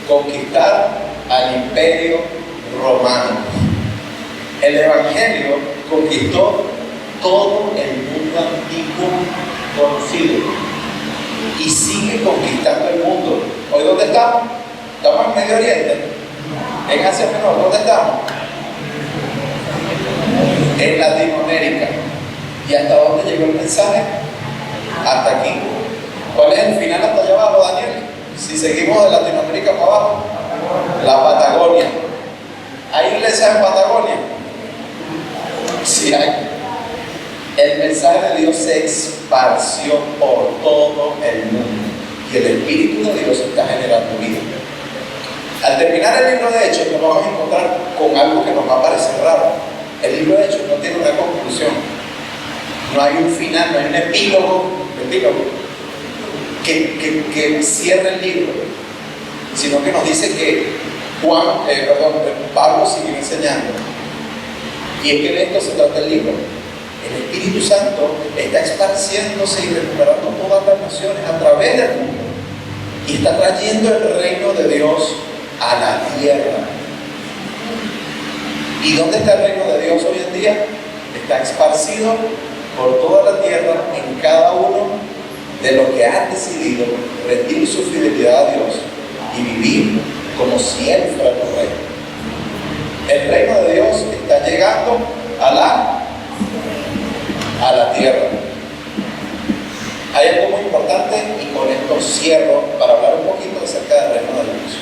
conquistar al imperio romano. El Evangelio conquistó todo el mundo antiguo conocido y sigue conquistando el mundo. ¿Hoy dónde estamos? Estamos en Medio Oriente, en Asia Menor. ¿Dónde estamos? En Latinoamérica. ¿Y hasta dónde llegó el mensaje? Hasta aquí. ¿Cuál es el final hasta allá abajo, Daniel? Si seguimos de Latinoamérica para abajo, la Patagonia. ¿Hay iglesias en Patagonia? Sí hay. El mensaje de Dios se esparció por todo el mundo y el Espíritu de Dios está generando vida. Al terminar el libro de Hechos nos vamos a encontrar con algo que nos va a parecer raro. El libro de Hechos no tiene una conclusión, no hay un final, no hay un epílogo que cierre el libro, sino que nos dice que Pablo sigue enseñando. Y es que de esto se trata el libro. El Espíritu Santo está esparciéndose y recuperando todas las naciones a través del mundo y está trayendo el reino de Dios a la tierra. ¿Y dónde está el reino de Dios hoy en día? Está esparcido por toda la tierra en cada uno de los que han decidido rendir su fidelidad a Dios y vivir como si Él fuera el rey. El reino de Dios está llegando a la tierra. Hay algo muy importante y con esto cierro para hablar un poquito acerca del reino de Dios.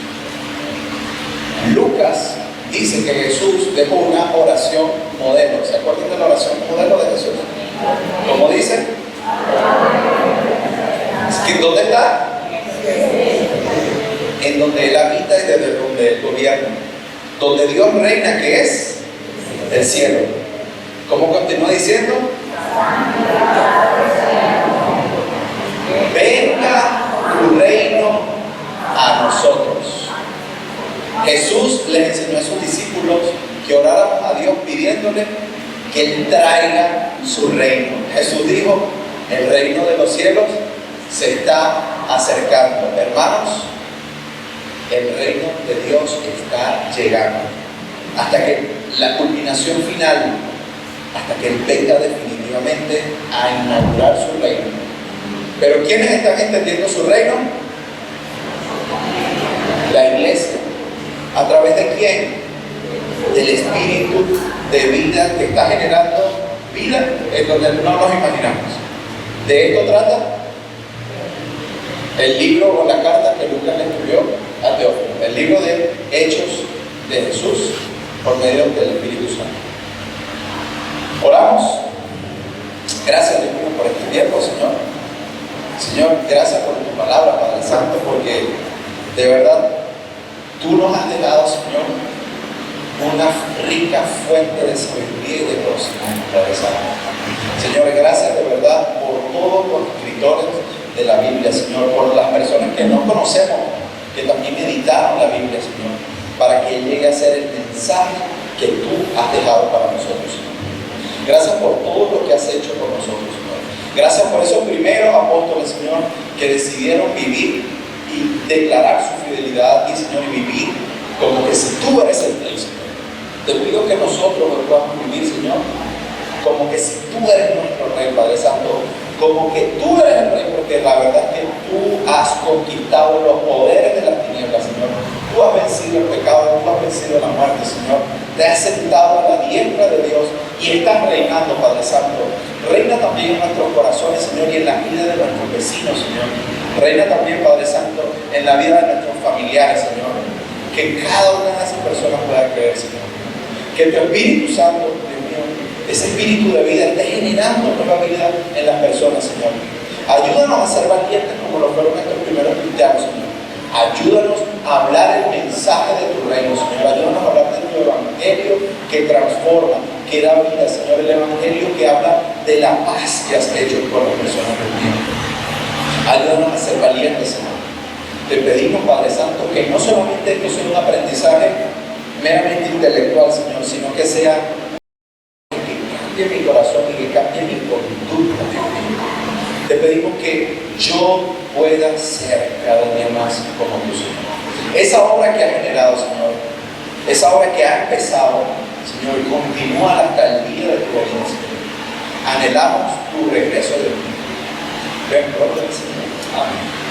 Lucas dice que Jesús dejó una oración modelo. ¿Se acuerdan de la oración modelo de Jesús? ¿Cómo dice? ¿Dónde está? En donde Él habita y desde donde Él gobierna. Donde Dios reina, que es el cielo. ¿Cómo continúa diciendo? Venga tu reino a nosotros. Jesús les enseñó a sus discípulos que oráramos a Dios pidiéndole que Él traiga su reino. Jesús dijo, el reino de los cielos se está acercando. Hermanos, el reino de Dios está llegando. Hasta que la culminación final, hasta que Él venga definitivamente a inaugurar su reino. Pero ¿quiénes están extendiendo su reino? La iglesia. ¿A través de quién? Del Espíritu de vida que está generando vida en donde no nos imaginamos. De esto trata el libro o la carta que Lucas le escribió a Teófilo, el libro de Hechos de Jesús por medio del Espíritu Santo. Oramos. Gracias, Dios mío, por este tiempo, Señor. Señor, gracias por tu palabra, Padre Santo, porque de verdad tú nos has dejado, Señor, una rica fuente de sabiduría y de conocimiento, Padre Santo. Señor, gracias de verdad por todos los escritores de la Biblia, Señor, por las personas que no conocemos, que también editaron la Biblia, Señor, para que llegue a ser el mensaje que tú has dejado para nosotros, Señor. Gracias por todo lo que has hecho por nosotros, Señor. Gracias por esos primeros apóstoles, Señor, que decidieron vivir y declarar su fidelidad a ti, Señor, y vivir como que si tú eres el rey, Señor. Te pido que nosotros lo podamos vivir, Señor, como que si tú eres nuestro rey, Padre Santo, como que tú eres el rey, porque la verdad es que tú has conquistado los poderes de las tinieblas, Señor. Tú has vencido el pecado, tú has vencido la muerte, Señor. Te has sentado a la diestra de Dios y estás reinando, Padre Santo. Reina también en nuestros corazones, Señor, y en la vida de nuestros vecinos, Señor. Reina también, Padre Santo, en la vida de nuestros familiares, Señor. Que cada una de esas personas pueda creer, Señor. Que tu Espíritu Santo, Dios mío, ese espíritu de vida esté generando nueva vida en las personas, Señor. Ayúdanos a ser valientes como lo fueron estos primeros cristianos, Señor. Ayúdanos a hablar el mensaje de tu reino, Señor. Ayúdanos a hablar de tu evangelio que transforma, que da vida, Señor. El evangelio que habla de la paz que has hecho con las personas del tiempo. Ayúdanos a ser valientes, Señor. Te pedimos, Padre Santo, que no solamente esto sea un aprendizaje meramente intelectual, Señor, sino que sea que cambie mi corazón y que cambie mi conducta, Dios mío. Te pedimos que yo pueda ser cada día más como tú, Señor. Esa obra que has generado, Señor, esa obra que ha empezado, Señor, continúa hasta el día de tu venida, Señor. Anhelamos tu regreso de ti. Ven pronto, Señor. Amén.